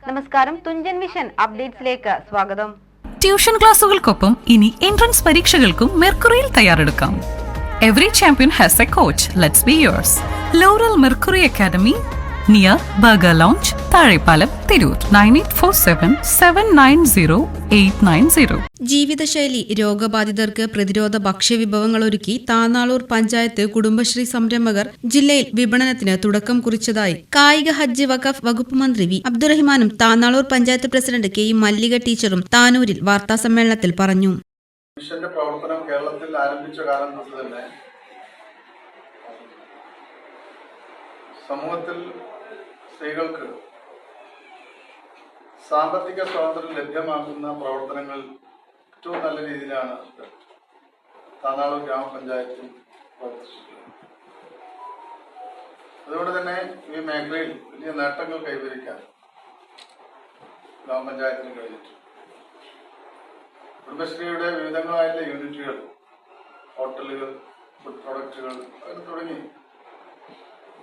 നമസ്കാരം, തുഞ്ചൻ വിഷൻ അപ്ഡേറ്റ്സിലേക്ക് സ്വാഗതം. ട്യൂഷൻ ക്ലാസുകൾക്കൊപ്പം ഇനി എൻട്രൻസ് പരീക്ഷകൾക്കും മെർക്കുറിയിൽ തയ്യാറെടുക്കാം. Every champion has a coach. Let's be yours. Laurel Mercury Academy, near Burger Lounge, Thazhepalam, Tirur. 9847790890. ജീവിതശൈലി രോഗബാധിതർക്ക് പ്രതിരോധ ഭക്ഷ്യവിഭവങ്ങൾ ഒരുക്കി താന്നാളൂർ പഞ്ചായത്ത് കുടുംബശ്രീ സംരംഭകർ ജില്ലയിൽ വിപണനത്തിന് തുടക്കം കുറിച്ചതായി കായിക ഹജ്ജ് വഖഫ് വകുപ്പ് മന്ത്രി വി അബ്ദുറഹിമാനും താന്നാളൂർ പഞ്ചായത്ത് പ്രസിഡന്റ് കെ മല്ലിക ടീച്ചറും താനൂരിൽ വാർത്താസമ്മേളനത്തിൽ പറഞ്ഞു. മിഷന്റെ പ്രവർത്തനം കേരളത്തിൽ ആരംഭിച്ച കാലം തൊട്ട് തന്നെ സമൂഹത്തിൽ സ്ത്രീകൾക്ക് സാമ്പത്തിക സ്വാതന്ത്ര്യം ലഭ്യമാക്കുന്ന പ്രവർത്തനങ്ങൾ ഏറ്റവും നല്ല രീതിയിലാണ് താന്നാളൂർ ഗ്രാമപഞ്ചായത്തിൽ പ്രവർത്തിച്ചിട്ടുള്ളത്. അതുകൊണ്ട് തന്നെ ഈ മേഖലയിൽ വലിയ നേട്ടങ്ങൾ കൈവരിക്കാൻ ഗ്രാമപഞ്ചായത്തിന് കഴിഞ്ഞിട്ടുണ്ട്. കുടുംബശ്രീയുടെ വിവിധങ്ങളായിട്ടുള്ള യൂണിറ്റുകൾ, ഹോട്ടലുകൾ, ഫുഡ് പ്രൊഡക്റ്റുകൾ അങ്ങനെ തുടങ്ങി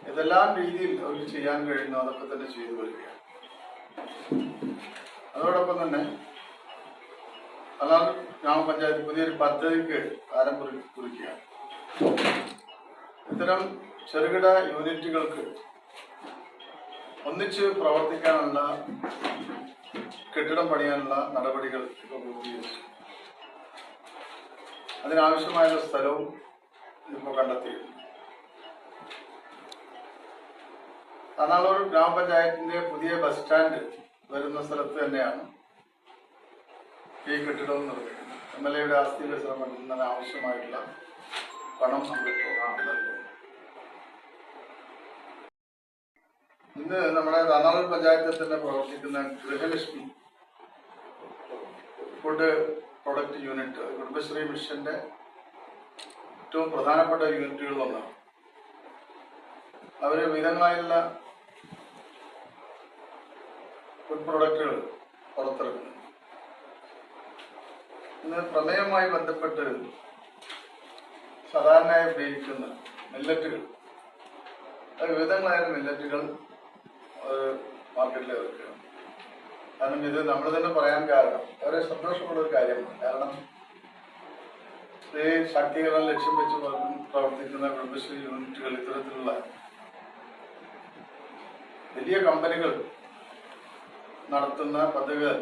ഏതെല്ലാം രീതിയിൽ അവർക്ക് ചെയ്യാൻ കഴിയുന്നു അതൊക്കെ തന്നെ ചെയ്തു വരികയാണ്. അതോടൊപ്പം തന്നെ താന്നാളൂർ ഗ്രാമപഞ്ചായത്ത് പുതിയൊരു പദ്ധതിക്ക് ആരംഭം കുറിക്കുകയാണ്. ഇത്തരം ചെറുകിട യൂണിറ്റുകൾക്ക് ഒന്നിച്ച് പ്രവർത്തിക്കാനുള്ള കെട്ടിടം പണിയാനുള്ള നടപടികൾ ഇപ്പോൾ പൂർത്തീകരിച്ചു. അതിനാവശ്യമായ സ്ഥലവും ഇപ്പോൾ കണ്ടെത്തിയിരുന്നു. താന്നാളൂർ ഗ്രാമപഞ്ചായത്തിന്റെ പുതിയ ബസ് സ്റ്റാൻഡ് വരുന്ന സ്ഥലത്ത് തന്നെയാണ് ഈ കെട്ടിടം നിർമ്മിക്കുന്നത്. MLA ആസ്തി വികസനം നടത്തുന്നതിന് ആവശ്യമായിട്ടുള്ള പണം നമ്മളിപ്പോൾ നൽകുന്നു. ഇന്ന് നമ്മുടെ താന്നാളൂർ പഞ്ചായത്തിൽ തന്നെ പ്രവർത്തിക്കുന്ന Grihalakshmi food product unit Kudumbashree മിഷന്റെ ഏറ്റവും പ്രധാനപ്പെട്ട യൂണിറ്റുകളിൽ ഒന്നാണ്. അവര് വിധങ്ങളായുള്ള ഫുഡ് പ്രൊഡക്റ്റുകൾ പുറത്തിറക്കുന്നു. ഇന്ന് പ്രമേയവുമായി ബന്ധപ്പെട്ട് സാധാരണയായി ഉപയോഗിക്കുന്ന മില്ലറ്റുകൾ, വിവിധങ്ങളായ മില്ലറ്റുകൾ മാർക്കറ്റിൽ ഇറക്കുകയാണ്. കാരണം ഇത് നമ്മൾ തന്നെ പറയാൻ കാരണം വളരെ സന്തോഷമുള്ള ഒരു കാര്യമാണ്. കാരണം സ്ത്രീ ശാക്തീകരണം ലക്ഷ്യം വെച്ച് പ്രവർത്തിക്കുന്ന കുടുംബശ്രീ യൂണിറ്റുകൾ ഇത്തരത്തിലുള്ള വലിയ കമ്പനികൾ നടത്തുന്ന പദ്ധതികൾ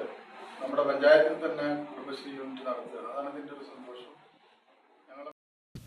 നമ്മുടെ പഞ്ചായത്തിൽ തന്നെ കുടുംബശ്രീ യൂണിറ്റ് നടത്തുകയാണ്. അതാണ് ഇതിന്റെ ഒരു സന്തോഷം.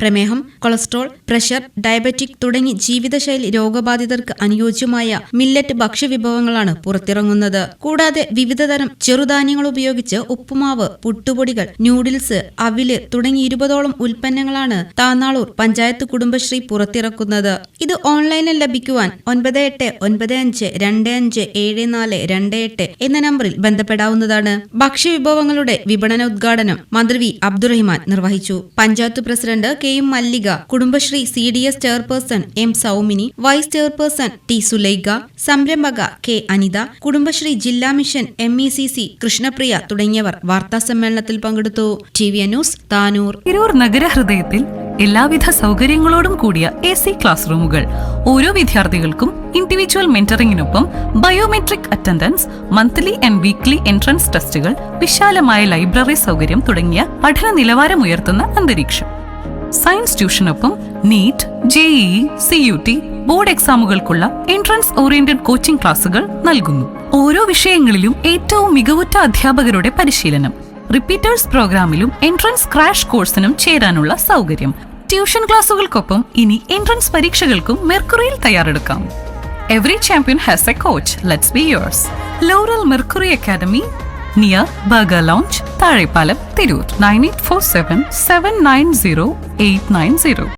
പ്രമേഹം, കൊളസ്ട്രോൾ, പ്രഷർ, ഡയബറ്റിക് തുടങ്ങി ജീവിതശൈലി രോഗബാധിതർക്ക് അനുയോജ്യമായ മില്ലറ്റ് ഭക്ഷ്യവിഭവങ്ങളാണ് പുറത്തിറങ്ങുന്നത്. കൂടാതെ വിവിധതരം ചെറുധാന്യങ്ങൾ ഉപയോഗിച്ച് ഉപ്പുമാവ്, പുട്ടുപൊടികൾ, ന്യൂഡിൽസ്, അവില് തുടങ്ങി 20ഓളം ഉൽപ്പന്നങ്ങളാണ് താന്നാളൂർ പഞ്ചായത്ത് കുടുംബശ്രീ പുറത്തിറക്കുന്നത്. ഇത് ഓൺലൈനിൽ ലഭിക്കുവാൻ 9895257428 എന്ന നമ്പറിൽ ബന്ധപ്പെടാവുന്നതാണ്. ഭക്ഷ്യവിഭവങ്ങളുടെ വിപണനോദ്ഘാടനം മന്ത്രി വി അബ്ദുറഹിമാൻ നിർവഹിച്ചു. Panchayat president K Mallika, Kudumbashree CDS chairperson M Soumini, vice chairperson T Sulaikha, സംരംഭക K അനിത, കുടുംബശ്രീ ജില്ലാ മിഷൻ MECC കൃഷ്ണപ്രിയ തുടങ്ങിയവർ വാർത്താസമ്മേളനത്തിൽ പങ്കെടുത്തു. TVN news, Tanur. തിരൂർ നഗരഹൃദയത്തിൽ എല്ലാവിധ സൗകര്യങ്ങളോടും കൂടിയ AC ക്ലാസ് റൂമുകൾ, ഓരോ വിദ്യാർത്ഥികൾക്കും ഇൻഡിവിജ്വൽ മെന്ററിംഗിനൊപ്പം biometric attendance, monthly and weekly entrance ടെസ്റ്റുകൾ, വിശാലമായ ലൈബ്രറി സൗകര്യം തുടങ്ങിയ പഠന നിലവാരമുയർത്തുന്ന അന്തരീക്ഷം. സയൻസ് ട്യൂഷനൊപ്പം നീറ്റ്, JEE, CUT ബോർഡ് എക്സാമുകൾക്കുള്ള എൻട്രൻസ് ഓറിയന്റഡ് കോച്ചിംഗ് ക്ലാസുകൾ നൽകുന്നു. ഓരോ വിഷയങ്ങളിലും ഏറ്റവും മികവുറ്റ അധ്യാപകരുടെ പരിശീലനം. റിപ്പീറ്റേഴ്സ് പ്രോഗ്രാമിലും എൻട്രൻസ് ക്രാഷ് കോഴ്സിനും ചേരാനുള്ള സൗകര്യം. ട്യൂഷൻ ക്ലാസുകൾക്കൊപ്പം ഇനി എൻട്രൻസ് പരീക്ഷകൾക്കും മെർക്കുറിയിൽ തയ്യാറെടുക്കാം. Every champion has a coach. Let's be yours. Laurel Mercury Academy, near Burger Lounge, Thazhepalam, Tirur. 9847790890.